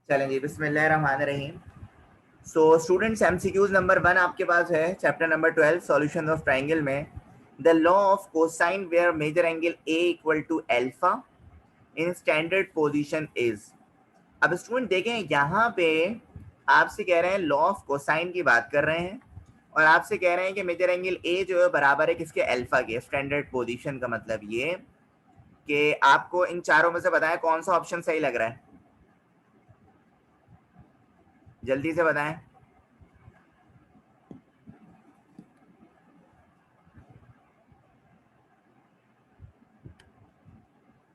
चलें जी, बिस्मिल्लाहिर्रहमानिर्रहीम। So students, MCQs number 1 आपके पास है, chapter number 12 solution of triangle में। The law of cosine where measure angle A equal to alpha in standard position is. अब student देखें, यहाँ पे आपसे कह रहे हैं लॉ ऑफ कोसाइन की बात कर रहे हैं और आपसे कह रहे हैं कि मेजर एंगल ए जो है बराबर है किसके, अल्फा के। स्टैंडर्ड पोजीशन का मतलब ये कि आपको इन चारों में से बताएं कौन सा ऑप्शन सही लग रहा है, जल्दी से बताएं।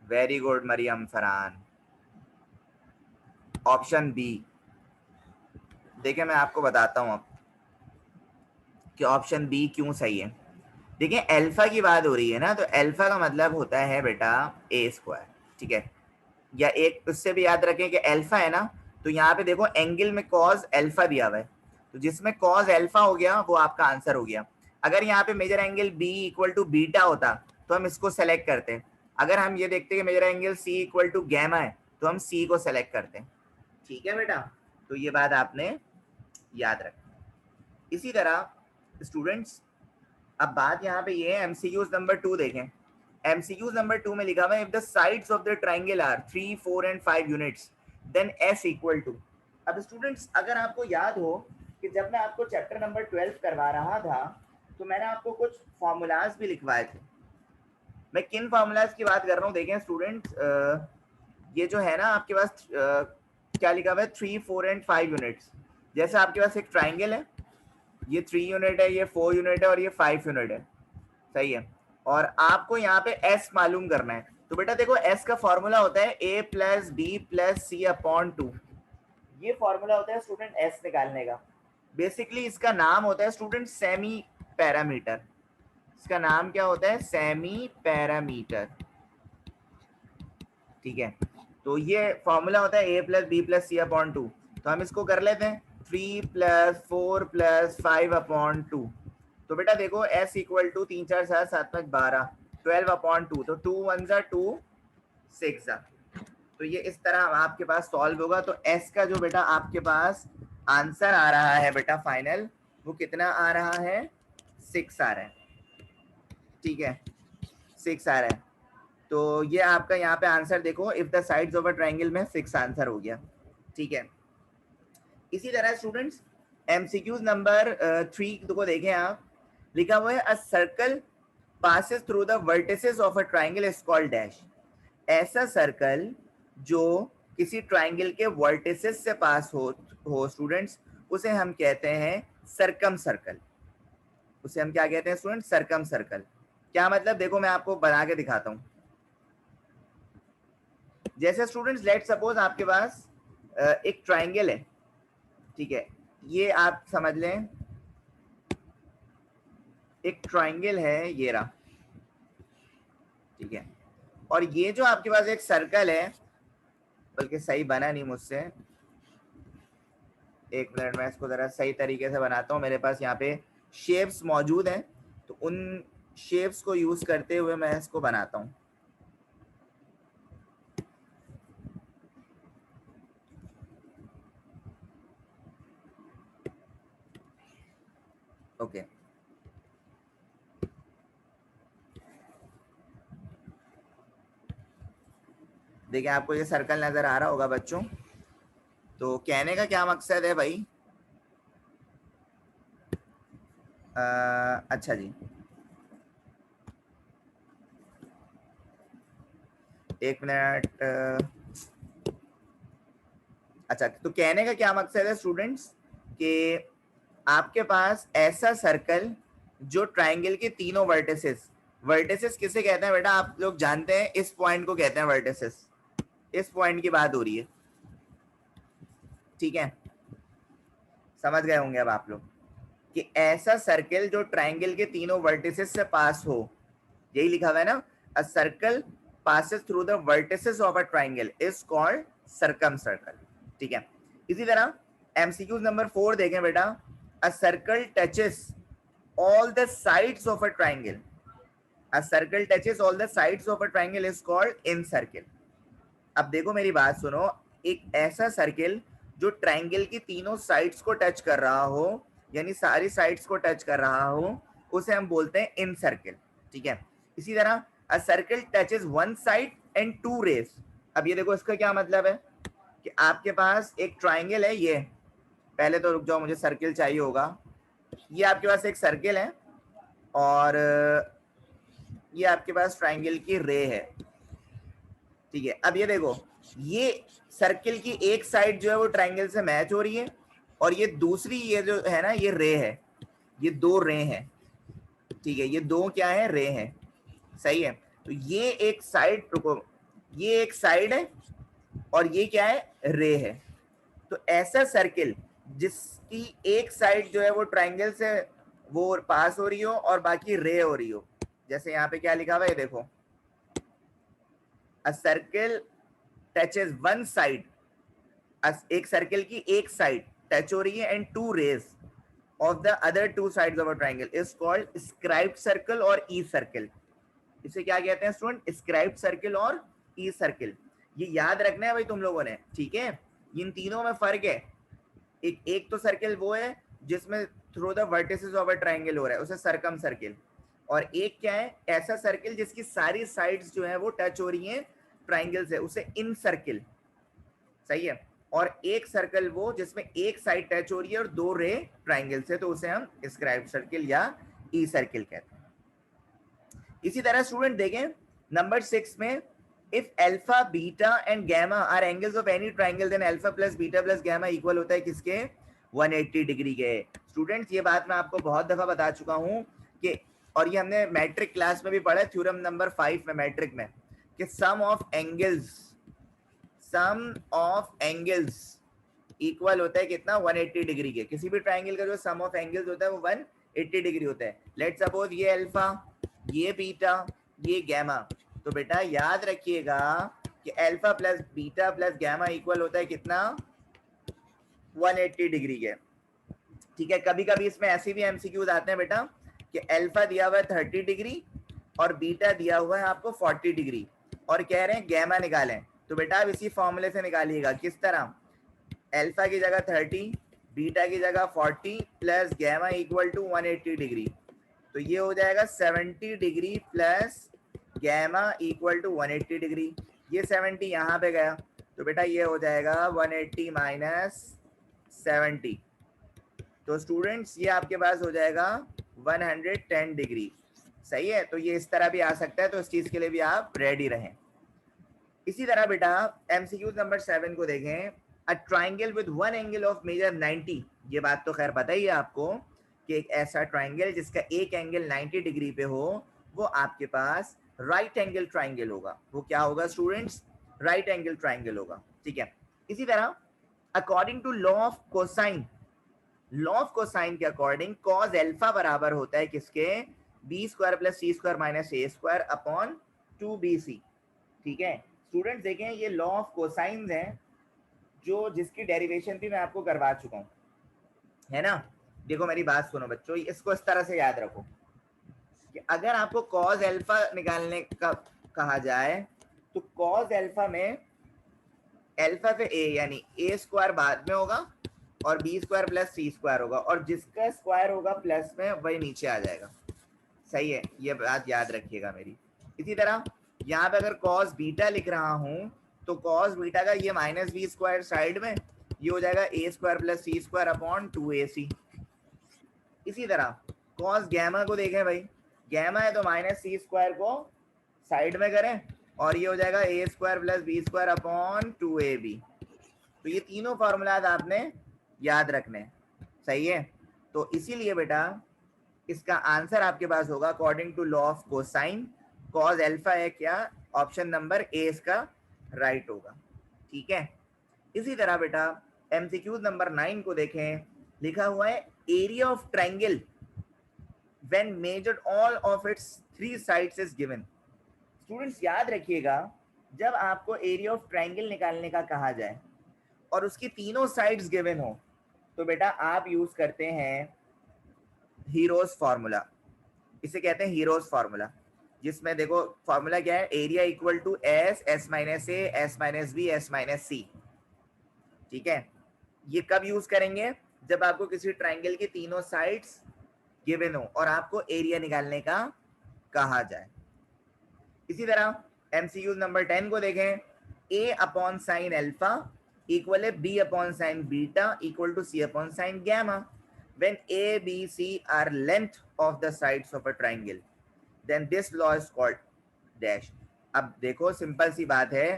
Very good Maryam Farhan, option B. देखिए मैं आपको बताता हूं अब कि ऑप्शन बी क्यों सही है। देखिए अल्फा की बात हो रही है ना, तो अल्फा का मतलब होता है बेटा ए स्क्वायर, ठीक है। या एक उससे भी याद रखें कि अल्फा है ना, तो यहाँ पे देखो एंगल में कॉज अल्फा दिया हुआ है, तो जिसमें कॉज अल्फा हो गया वो आपका आंसर हो गया। अगर यहाँ पे measure angle B equal to beta होता तो हम इसको सेलेक्ट करते हैं। अगर हम ये देखते हैं कि measure angle C equal to gamma है तो हम सी को सेलेक्ट करते हैं। ठीक है बेटा, तो ये बात आपने याद रखें। इसी तरह स्टूडेंट्स, अब बात यहाँ पे ये है, एमसीक्यूज नंबर 2 देखें। एमसीक्यूज नंबर 2 में लिखा हुआ है if the sides of the triangle are 3, 4 and 5 units then S equal to. अब स्टूडेंट्स अगर आपको याद हो कि जब मैं आपको चैप्टर नंबर 12 करवा रहा था तो मैंने आपको कुछ फॉर्मूलाज भी लिखवाए थे। मैं किन फॉर्मूलाज की बात कर रहा हूँ देखें स्टूडेंट्स, ये जो है ना आपके पास क्या लिखा हुआ है, 3, 4 एंड 5 यूनिट्स। जैसे आपके पास एक ट्राइंगल है, ये 3 यूनिट है, ये 4 यूनिट है और ये 5 यूनिट है, सही है। और आपको यहाँ पे s मालूम करना है, तो बेटा देखो s का फॉर्मूला होता है a plus B plus C upon 2। ये फॉर्मूला होता है स्टूडेंट s निकालने का। बेसिकली इसका नाम होता है स्टूडेंट सेमी पैरामीटर। इसका नाम क्या होता है, सेमी पैरामीटर, ठीक है। तो ये फॉर्मूला होता है a plus B plus C upon 2। तो हम इसको कर लेते हैं 3 प्लस 4 प्लस 5 अपॉन 2। तो बेटा देखो s इक्वल टू 3 4 7 7 5 12 12 अपॉन 2, तो 2 1 जा 2 6 जा। तो ये इस तरह आपके पास सॉल्व होगा। तो s का जो बेटा आपके पास आंसर आ रहा है बेटा फाइनल, वो कितना आ रहा है, 6 आ रहा है, ठीक है, 6 आ रहा है। तो ये आपका यहाँ पे आंसर देखो, if the sides of a triangle में 6 आंसर हो गया, ठीक है। इसी तरह स्टूडेंट्स एमसीक्यूज नंबर 3 को देखें आप, लिखा हुआ है a circle passes through the vertices of a triangle is called dash। ऐसा सर्कल जो किसी ट्राइंगल के वर्टिसेस से पास हो स्टूडेंट्स, उसे हम कहते हैं सरकम सर्कल। उसे हम क्या कहते हैं स्टूडेंट, सरकम सर्कल। क्या मतलब, देखो मैं आपको बना के दिखाता हूं। जैसे स्टूडेंट्स लेट सपोज आपके पास एक ट्राइंगल है, ठीक है, ये आप समझ लें एक ट्राइंगल है, ये रहा, ठीक है। और ये जो आपके पास एक सर्कल है, बल्कि सही बना नहीं मुझसे, एक मिनट में इसको जरा सही तरीके से बनाता हूँ। मेरे पास यहाँ पे शेप्स मौजूद हैं, तो उन शेप्स को यूज करते हुए मैं इसको बनाता हूँ। ओके, देखिए आपको ये सर्कल नजर आ रहा होगा बच्चों। तो कहने का क्या मकसद है भाई, अच्छा जी, एक मिनट। अच्छा, तो कहने का क्या मकसद है स्टूडेंट्स कि आपके पास ऐसा सर्कल जो ट्राइंगल के तीनों वर्टिसेस, वर्टिसेस किसे कहते हैं बेटा, आप लोग जानते हैं, इस पॉइंट को कहते हैं वर्टिसेस। इस पॉइंट की बात हो रही है, ठीक है, समझ गए होंगे अब आप लोग कि ऐसा सर्कल जो ट्राइंगल के तीनों वर्टिसेस से पास हो, यही लिखा हुआ है ना, a circle passes through the vertices of a triangle is called circumcircle, ठीक है। इसी तरह एमसीक्यूज नंबर 4 देखें बेटा, a circle touches all the sides of a triangle, a circle touches all the sides of a triangle is called incircle। अब देखो मेरी बात सुनो, एक ऐसा सर्किल जो ट्रायंगल की तीनों साइड्स को टच कर रहा हो, यानी सारी साइड्स को टच कर रहा हो, उसे हम बोलते हैं इन सर्किल। ठीक है, इसी तरह a circle touches one side and two rays. अब ये देखो इसका क्या मतलब है कि आपके पास एक ट्रायंगल है, ये पहले तो रुक जाओ, मुझे सर्किल चाहिए होगा। ये आपके पास एक सर्किल है और ये आपके पास ट्रायंगल की रे है। ठीक है, अब ये देखो, ये सर्किल की एक साइड जो है वो ट्रायंगल से मैच हो रही है और ये दूसरी, ये जो है ना, ये रे है, ये दो रे हैं। ठीक है, ये दो क्या है, रे हैं। सही है, तो ये एक साइड, रुको, ये एक साइड है और ये क्या है, रे है। तो ऐसा सर्किल जिसकी एक साइड जो है वो ट्रायंगल से वो पास हो रही हो और बाकी रे हो रही हो, जैसे यहाँ पे क्या लिखा हुआ है देखो, a circle touches one side, एक सर्किल की एक साइड टच हो रही है and two rays of the other two sides of a triangle is called scribed circle और ई सर्किल। इसे क्या कहते हैं स्टूडेंट, स्क्राइब्ड सर्किल और ई सर्किल। ये याद रखना है भाई तुम लोगों ने, ठीक है। इन तीनों में फर्क है, एक तो सर्किल वो है जिसमें through the vertices of a triangle हो रहा है, उसे सर्कम सर्किल, और एक क्या है, ऐसा सर्किल जिसकी सारी साइड्स जो है वो टच हो रही हैं ट्रायंगल से, उसे इन सर्किल। सही है, और एक सर्कल वो जिसमें एक साइड टच हो रही है और दो रे ट्रायंगल से, तो उसे हम स्क्राइब्ड सर्किल या ई सर्किल कहते हैं। इसी तरह स्टूडेंट देखें नंबर 6 में, if alpha beta and gamma are angles of any triangle then alpha plus beta plus gamma equal होता है किसके, 180 डिग्री के। स्टूडेंट्स ये बात मैं आपको बहुत दफा बता चुका हूं कि, और ये हमने मैट्रिक क्लास में भी पढ़ा, थ्योरम नंबर 5 में मैट्रिक में, कि सम ऑफ एंगल्स इक्वल होता है कितना, 180 डिग्री के। किसी भी ट्रायंगल का जो सम ऑफ एंगल्स होता है वो 180 डिग्री होता है। लेट्स सपोज ये अल्फा, ये बीटा, ये गैमा, तो बेटा याद रखिएगा कि alpha plus beta plus gamma equal होता है कितना, 180 डिग्री के। ठीक है, कभी कभी इसमें ऐसे भी एमसीक्यूज आते हैं बेटा कि अल्फा दिया हुआ है 30 डिग्री और बीटा दिया हुआ है आपको 40 डिग्री और कह रहे हैं गैमा निकालें, तो बेटा आप इसी फॉर्मूले से निकालिएगा। किस तरह, अल्फा की जगह 30, बीटा की जगह 40 plus gamma equal to 180 degree, तो ये हो जाएगा 70 degree plus gamma equal to 180 degree. ये 70 यहाँ पे गया, तो बेटा ये हो जाएगा 180 माइनस 70, तो स्टूडेंट्स ये आपके पास हो जाएगा 110 डिग्री। सही है, तो ये इस तरह भी आ सकता है, तो इस चीज के लिए भी आप रेडी रहें। इसी तरह बेटा एमसीक्यू नंबर 7 को देखें, a triangle with one angle of measure 90, ये बात तो खैर पता ही है आपको कि एक ऐसा ट्रायंगल जिसका एक एंगल 90 डिग्री पे हो, वो आपके पास राइट एंगल ट्रायंगल होगा। वो क्या होगा स्टूडेंट्स, राइट एंगल ट्रायंगल होगा। ठीक है, इसी तरह according to law of cosine, law of cosine के अकॉर्डिंग कॉस अल्फा बराबर होता है किसके, B square plus C square minus A square upon 2bc। ठीक है स्टूडेंट्स, देखें ये लॉ ऑफ कोसाइंस है जो जिसकी डेरिवेशन भी मैं आपको करवा चुका हूँ, है ना। देखो मेरी बात सुनो बच्चों, इसको इस तरह से याद रखो कि अगर आपको कॉस अल्फा निकालने का कहा जाए, तो कॉस अल्फा में अल्फा पे ए यानी ए स्क्वायर बाद में होगा और B square plus C square होगा, और जिसका स्क्वायर होगा प्लस में वही नीचे आ जाएगा। सही है, ये बात याद रखिएगा मेरी। इसी तरह यहाँ पे अगर कॉस बीटा लिख रहा हूँ, तो कॉस बीटा का ये माइनस बी स्क्वायर साइड में, ये हो जाएगा A square plus C square upon 2ac। इसी तरह कॉस गैमा को देखें भाई, गैमा है तो माइनस सी स्क्वायर को साइड में करें और ये हो जाएगा A square plus B square upon 2ab। तो ये तीनों फॉर्मूलाज आपने याद रखने। सही है, तो इसीलिए बेटा इसका आंसर आपके पास होगा according to law of cosine, cos alpha है क्या, ऑप्शन नंबर ए इसका राइट होगा। ठीक है, इसी तरह बेटा एमसीक्यू नंबर 9 को देखें, लिखा हुआ है area of triangle when measured all of its 3 sides is given. Students याद रखिएगा, जब आपको एरिया ऑफ ट्रायंगल निकालने का कहा जाए और उसकी तीनों साइड्स गिवन हो, तो बेटा आप यूज करते हैं हीरोज फार्मूला। इसे कहते हैं हीरोज फार्मूला, जिसमें देखो फार्मूला क्या है, area equal to S, S minus A, S minus B, S minus C. ठीक है, ये कब यूज करेंगे? जब आपको किसी ट्राइंगल की तीनों साइड्स गिवन हो और आपको एरिया निकालने का कहा जाए। इसी तरह एमसीक्यू नंबर 10 को देखें, a upon sine alpha equal है b upon sine beta equal to c upon sine gamma when a b c are length of the sides of a triangle then this law is called dash. अब देखो simple सी बात है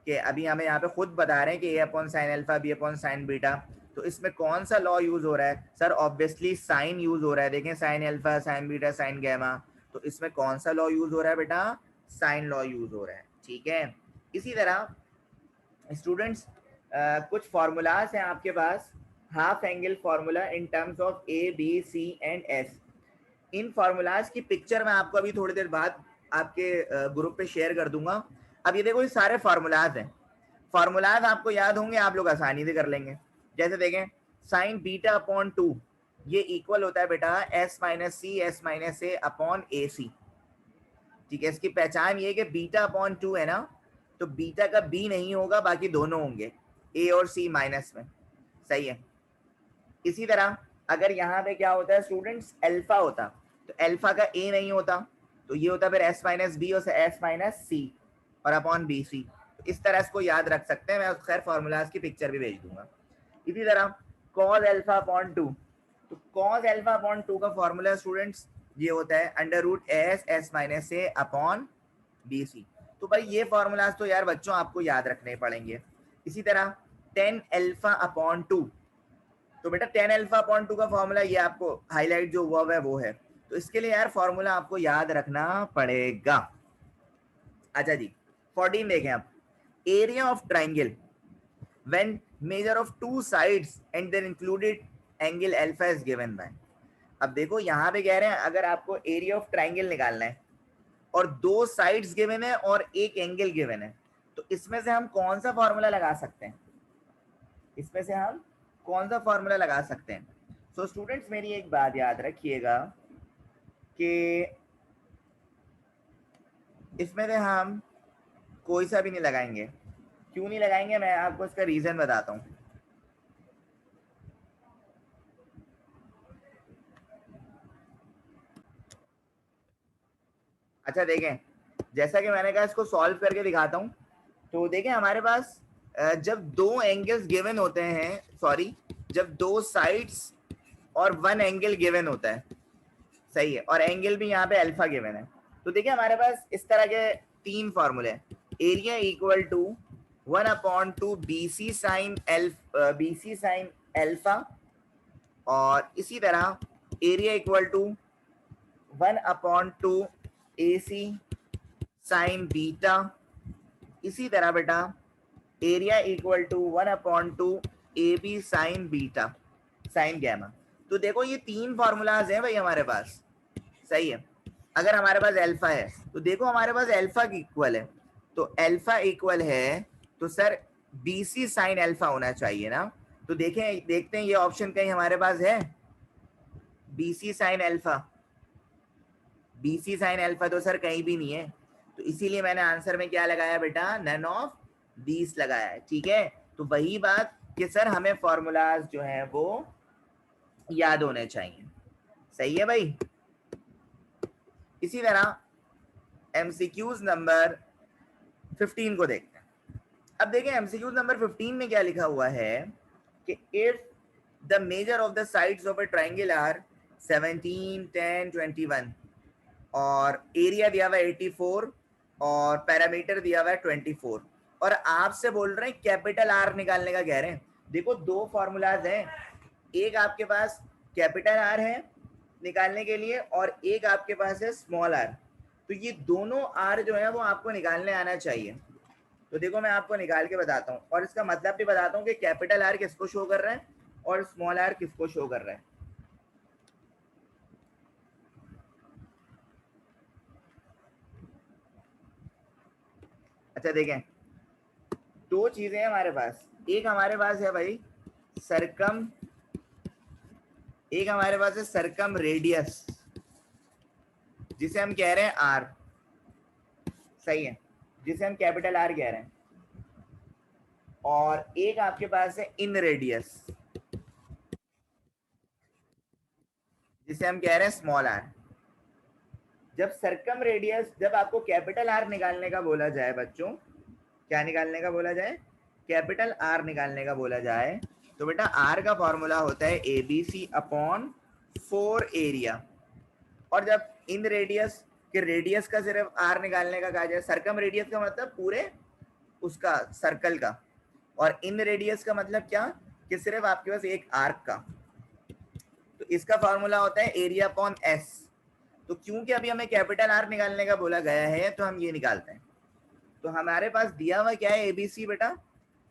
कि अभी हमें यहाँ पे खुद बता रहे हैं कि a upon sine alpha b upon sine beta, तो इसमें कौन सा लॉ यूज हो रहा है? सर ऑब्वियसली साइन यूज हो रहा है। देखें sine alpha sine beta sine gamma, तो इसमें कौन सा लॉ यूज हो रहा है बेटा? साइन लॉ यूज हो रहा है। ठीक है, इसी तरह स्टूडेंट्स कुछ फॉर्मूलाज हैं आपके पास, half angle formula in terms of A B C and S. इन फॉर्मूलाज की पिक्चर मैं आपको अभी थोड़ी देर बाद आपके ग्रुप पे शेयर कर दूंगा। अब ये देखो ये सारे फॉर्मूलाज हैं, फॉर्मूलाज आपको याद होंगे, आप लोग आसानी से कर लेंगे। जैसे देखें साइन बीटा अपॉन 2 ये इक्वल होता है बेटा एस माइनस ए अपॉन ए सी। ठीक है, इसकी पहचान ये है कि बीटा अपॉन 2 है ना, तो बीटा का बी नहीं होगा, बाकी दोनों होंगे ए और सी माइनस में। सही है। इसी तरह अगर यहाँ पे क्या होता है स्टूडेंट्स, अल्फा होता तो अल्फा का ए नहीं होता, तो ये होता फिर एस माइनस बी और एस माइनस सी और अपॉन बी सी। इस तरह इसको याद रख सकते हैं, मैं खैर फॉर्मूलाज की पिक्चर भी भेज दूंगा। इसी तरह कॉस अल्फा अपॉन 2, तो कॉस अल्फा अपॉन 2 का फॉर्मूला स्टूडेंट्स ये होता है अंडर रूट एस माइनस ए अपॉन बी सी। तो भाई ये फॉर्मूलाज तो यार बच्चों आपको याद रखने पड़ेंगे। इसी तरह 10 अल्फा अपॉन 2, तो बेटा 10 अल्फा अपॉन 2 का फॉर्मूला ये आपको हाईलाइट जो हुआ है वो है, तो इसके लिए यार फॉर्मूला आपको याद रखना पड़ेगा। अच्छा जी 14 देखें आप, area of triangle when measure of two sides and then included angle alpha is given by. अब देखो यहाँ पे कह रहे हैं अगर आपको एरिया ऑफ ट्राइंगल निकालना है और दो साइड्स गिवन है और एक एंगल गिवन है, तो इसमें से हम कौन सा फॉर्मूला लगा सकते हैं? इसमें से हम कौन सा फॉर्मूला लगा सकते हैं? सो स्टूडेंट्स मेरी एक बात याद रखिएगा कि इसमें से हम कोई सा भी नहीं लगाएंगे। क्यों नहीं लगाएंगे, मैं आपको इसका रीजन बताता हूँ। अच्छा देखें, जैसा कि मैंने कहा इसको सॉल्व करके दिखाता हूँ। तो देखें हमारे पास जब दो एंगल्स गिवन होते हैं, सॉरी जब दो साइड्स और वन एंगल गिवन होता है, सही है, और एंगल भी यहाँ पे अल्फा गिवन है, तो देखिए हमारे पास इस तरह के तीन फॉर्मूले, area equal to 1/2 BC sine alpha, और इसी तरह area equal to 1/2 AC sine beta. इसी तरह बेटा area equal to 1/2 AB sine beta sine gamma. तो देखो ये तीन फॉर्मूलाज हैं भाई हमारे पास, सही है। अगर हमारे पास अल्फा है तो देखो हमारे पास अल्फा की इक्वल है, तो अल्फा इक्वल है तो सर BC साइन अल्फा होना चाहिए ना। तो देखें देखते हैं ये ऑप्शन कहीं हमारे पास है, BC sine alpha. BC sine alpha तो सर कहीं भी नहीं है, तो इसीलिए मैंने आंसर में क्या लगाया बेटा, नन ऑफ दीस लगाया है। ठीक है, तो वही बात कि सर हमें फॉर्मूलाज जो है वो याद होने चाहिए। सही है भाई। इसी तरह एमसीक्यूज नंबर 15 को देखते हैं। अब देखें एमसीक्यूज नंबर 15 में क्या लिखा हुआ है कि if the measure of the sides of a triangle are 17, 10, 21 और एरिया दिया हुआ 84 और पैरामीटर दिया हुआ है 24, और आपसे बोल रहे हैं कैपिटल आर निकालने का कह रहे हैं। देखो दो फॉर्मूलाज हैं, एक आपके पास कैपिटल आर है निकालने के लिए और एक आपके पास है स्मॉल आर, तो ये दोनों आर जो है वो आपको निकालने आना चाहिए। तो देखो मैं आपको निकाल के बताता हूँ और इसका मतलब भी बताता हूँ कि कैपिटल आर किसको शो कर रहा है और स्मॉल आर किसको शो कर रहा है। अच्छा देखें दो चीजें हैं हमारे पास, एक हमारे पास है भाई सरकम, एक हमारे पास है सरकम रेडियस जिसे हम कह रहे हैं आर, सही है, जिसे हम कैपिटल आर कह रहे हैं। और एक आपके पास है इन रेडियस, जिसे हम कह रहे हैं स्मॉल आर। जब सरकम रेडियस, जब आपको कैपिटल आर निकालने का बोला जाए बच्चों, क्या निकालने का बोला जाए, कैपिटल आर निकालने का बोला जाए, तो बेटा आर का फॉर्मूला होता है A B C upon 4 area. और जब इन रेडियस के रेडियस का सिर्फ आर निकालने का कहा जाए, सरकम रेडियस का मतलब पूरे उसका सर्कल का, और इन रेडियस का मतलब क्या, कि सिर्फ आपके पास एक आर्क का, तो इसका फॉर्मूला होता है एरिया अपॉन एस। तो क्योंकि अभी हमें कैपिटल आर निकालने का बोला गया है तो हम ये निकालते हैं। तो हमारे पास दिया हुआ क्या है, एबीसी बेटा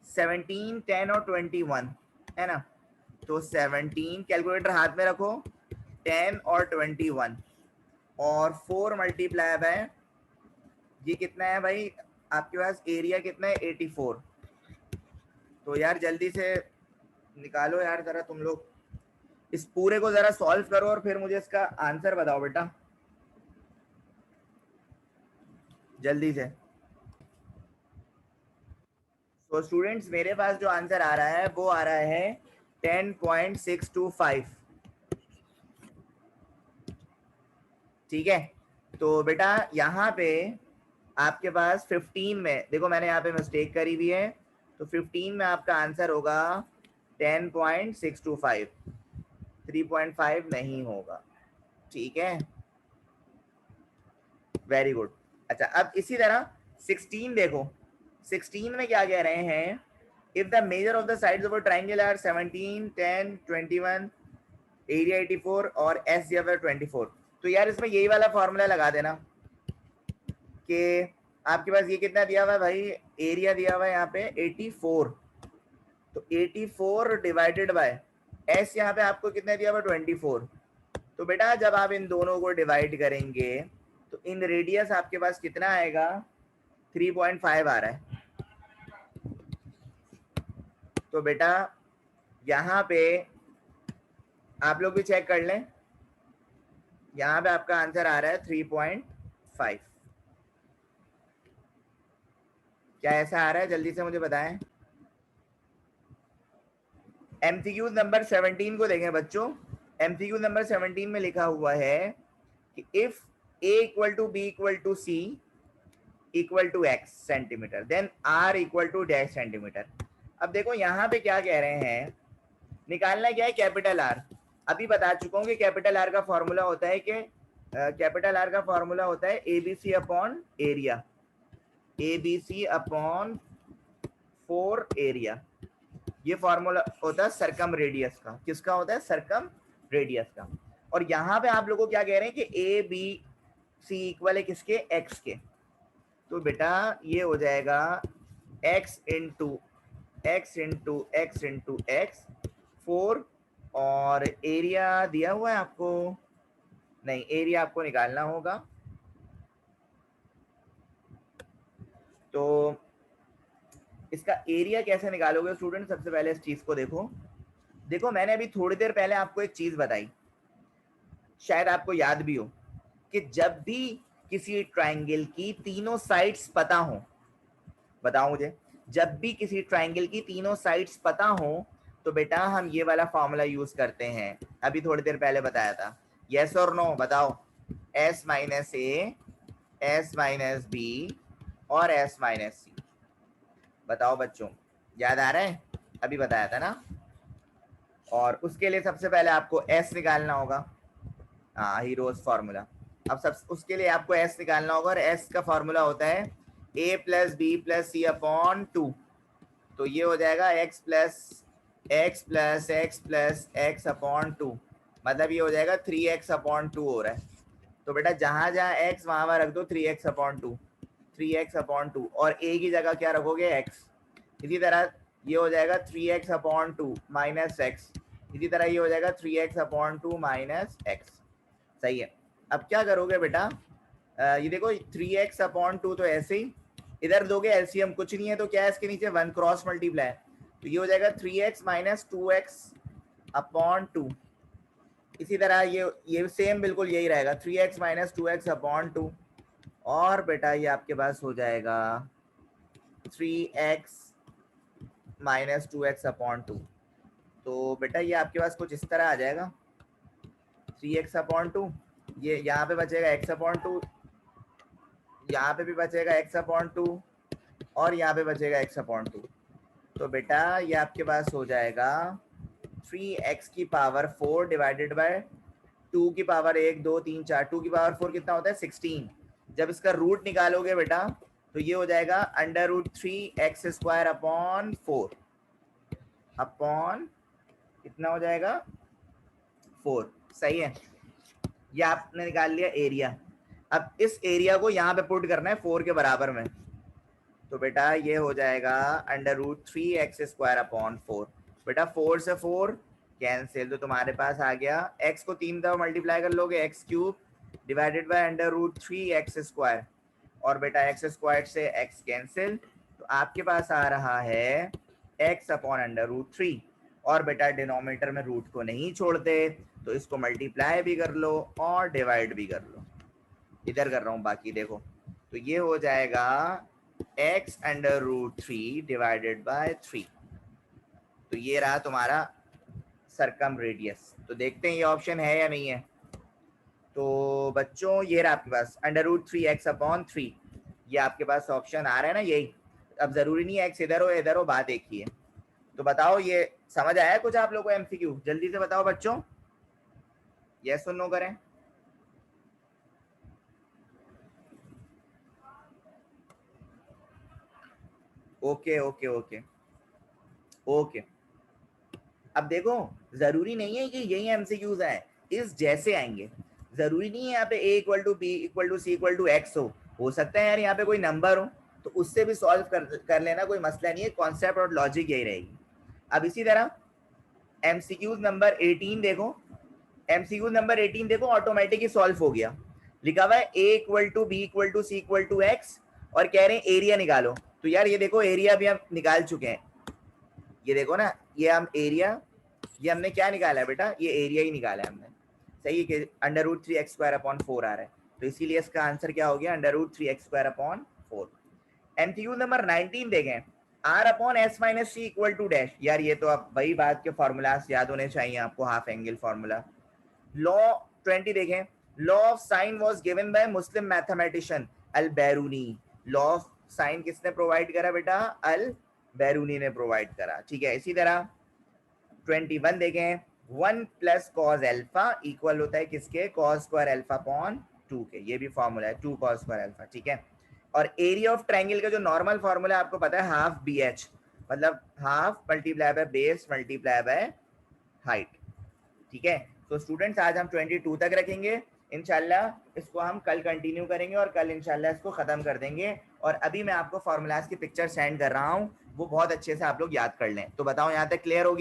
17, 10 और 21 है ना। तो 17, कैलकुलेटर हाथ में रखो, 10 और 21 और 4 मल्टीप्लाई बाय, ये कितना है भाई आपके पास, एरिया कितना है 84। तो यार जल्दी से निकालो यार जरा तुम लोग, इस पूरे को जरा सॉल्व करो और फिर मुझे इसका आंसर बताओ बेटा जल्दी से। तो स्टूडेंट्स मेरे पास जो आंसर आ रहा है वो आ रहा है 10.625। ठीक है, तो बेटा यहाँ पे आपके पास 15 में देखो, मैंने यहाँ पे मिस्टेक करी हुई है, तो 15 में आपका आंसर होगा 10.625, 3.5 नहीं होगा। ठीक है, वेरी गुड। अच्छा अब इसी तरह 16 देखो, 16 में क्या कह रहे हैं, if the measure of the sides of a triangle are 17, 10, 21, area 84 और एस दिया हुआ 24। तो यार इसमें यही वाला फॉर्मूला लगा देना कि आपके पास ये कितना दिया हुआ है भाई, एरिया दिया हुआ है यहाँ पे 84, तो 84 डिवाइडेड बाय एस, यहाँ पे आपको कितना दिया हुआ 24। तो बेटा जब आप इन दोनों को डिवाइड करेंगे तो इन रेडियस आपके पास कितना आएगा, 3.5 आ रहा है। तो बेटा यहाँ पे आप लोग भी चेक कर लें, यहाँ पे आपका आंसर आ रहा है 3.5। क्या ऐसा आ रहा है, जल्दी से मुझे बताएं। एमसीक्यू नंबर 17 को देखें बच्चों, एमसीक्यू नंबर 17 में लिखा हुआ है कि if a equal to B equal to C equal to X centimetre then r equal to dash centimetre. अब देखो यहाँ पे क्या कह रहे हैं, निकालना क्या है, कैपिटल आर। अभी बता चुका हूँ कि कैपिटल आर का फॉर्मूला होता है कि कैपिटल आर का फॉर्मूला होता है ABC upon area, ABC upon 4 area. ये फॉर्मूला होता है सरकम रेडियस का, किसका होता है, सरकम रेडियस का। और यहाँ पे आप लोगों को क्या कह रहे हैं कि ए बी सी इक्वल है किसके, एक्स के। तो बेटा ये हो जाएगा x into x into x into x 4, और एरिया दिया हुआ है आपको, नहीं एरिया आपको निकालना होगा। तो इसका एरिया कैसे निकालोगे स्टूडेंट, सबसे पहले इस चीज को देखो। देखो मैंने अभी थोड़ी देर पहले आपको एक चीज बताई, शायद आपको याद भी हो, कि जब भी किसी ट्रायंगल की तीनों साइड्स पता हो, बताओ मुझे, जब भी किसी ट्रायंगल की तीनों साइड्स पता हो तो बेटा हम ये वाला फॉर्मूला यूज करते हैं। अभी थोड़ी देर पहले बताया था, यस और नो बताओ, S minus A, S minus B और एस माइनस सी। बताओ बच्चों याद आ रहा है, अभी बताया था ना। और उसके लिए सबसे पहले आपको एस निकालना होगा, हाँ हीरोज फॉर्मूला। अब सब उसके लिए आपको एस निकालना होगा, और एस का फॉर्मूला होता है ए plus B plus C upon 2। तो ये हो जाएगा x plus x plus x plus x upon 2, मतलब ये हो जाएगा 3x अपॉन 2 हो रहा है। तो बेटा जहां जहां x वहां वहां रख दो 3x अपॉन 2, 3x अपॉन 2, और a की जगह क्या रखोगे, x। इसी तरह ये हो जाएगा 3x अपॉन 2 माइनस एक्स, इसी तरह ये हो जाएगा 3x अपॉन 2 माइनस एक्स। सही है। अब क्या करोगे बेटा, ये देखो 3x अपॉन 2 तो ऐसे ही इधर दोगे एलसीएम, कुछ नहीं है तो क्या है इसके नीचे 1 क्रॉस मल्टीप्लाई, तो ये हो जाएगा 3x माइनस 2x अपॉन 2। इसी तरह ये सेम बिल्कुल यही रहेगा 3x माइनस 2x अपॉन 2, और बेटा ये आपके पास हो जाएगा 3x माइनस 2x/2। तो बेटा ये आपके पास कुछ इस तरह आ जाएगा 3x/2, ये यहाँ पे बचेगा x/2, यहाँ पे भी बचेगा x/2 और यहाँ पे बचेगा x/2। तो बेटा ये आपके पास हो जाएगा 3x⁴ डिवाइडेड बाय 2 की पावर 1 2 3 4, 2 की पावर 4 कितना होता है 16। जब इसका रूट निकालोगे बेटा तो ये हो जाएगा √3x² अपॉन कितना हो जाएगा 4। सही है, ये आपने निकाल लिया एरिया। अब इस एरिया को यहाँ पे पुट करना है 4 के बराबर में, तो बेटा ये हो जाएगा √3x²/4। बेटा 4 से 4 कैंसिल, तो तुम्हारे पास आ गया x को 3 दफा मल्टीप्लाई कर लोगे x³ डिवाइडेड बाय √3x², और बेटा x² से x कैंसिल, तो आपके पास आ रहा है x/√3। और बेटा डिनोमिनेटर में रूट को नहीं छोड़ते तो इसको मल्टीप्लाई भी कर लो और डिवाइड भी कर लो। इधर कर रहा हूँ बाकी देखो, तो ये हो जाएगा x√3 डिवाइडेड बाय 3। तो ये रहा तुम्हारा सरकम रेडियस। तो देखते हैं ये ऑप्शन है या नहीं है। तो बच्चों ये रहा आपके पास √3x/3, ये आपके पास ऑप्शन आ रहा है ना यही। अब जरूरी नहीं है x इधर हो बात एक ही है। तो बताओ ये समझ आया कुछ आप लोगों को एमसीक्यू? जल्दी से बताओ बच्चों, यस और नो करें। Okay okay okay okay. अब देखो जरूरी नहीं है कि यही एमसीक्यूज आए, इस जैसे आएंगे। जरूरी नहीं है यहाँ पे a = b = c = x हो सकता है यार यहाँ पे कोई नंबर हो तो उससे भी सॉल्व कर लेना, कोई मसला नहीं है। कॉन्सेप्ट और लॉजिक यही रहेगी। अब इसी तरह एमसीक्यूज नंबर 18 देखो, एमसीक्यूज नंबर 18 देखो ऑटोमेटिक ही सॉल्व हो गया। लिखा हुआ है a = b = c = x और कह रहे हैं एरिया निकालो। तो यार ये देखो एरिया भी हम निकाल चुके हैं, ये देखो ना, ये हम एरिया, ये हमने क्या निकाला है बेटा, ये एरिया ही निकाला है हमने। सही है कि √3x²/4 आ रहा है, तो इसीलिए इसका आंसर क्या हो गया √3x²/4। एमसीक्यू नंबर 19 देखें, r/s - c = डैश। यार ये तो आप वही बात के फॉर्मूलास याद होने चाहिए आपको, हाफ एंगल फॉर्मूला। लॉ 20 देखें, law of sine was given by Muslim mathematician Al Biruni. Law of sine किसने प्रोवाइड करा बेटा? अल बैरूनी ने प्रोवाइड करा। ठीक है, इसी तरह 21 देखें, 1 + cos अल्फा इक्वल होता है किसके? cos² α/2 के। ये भी फॉर्मूला है 2 cos² अल्फा। ठीक है, और एरिया ऑफ ट्रायंगल का जो नॉर्मल फॉर्मूला आपको पता है हाफ BH, मतलब half multiply by base multiply by height. ठीक है, तो स्टूडेंट्स आज हम 22 तक रखेंगे, इंशाल्लाह इसको हम कल कंटिन्यू करेंगे और कल इंशाल्लाह इसको खत्म कर देंगे। और अभी मैं आपको फॉर्मूलाज की पिक्चर सेंड कर रहा हूँ, वो बहुत अच्छे से आप लोग याद कर लें। तो बताओ यहाँ तक क्लियर हो गया?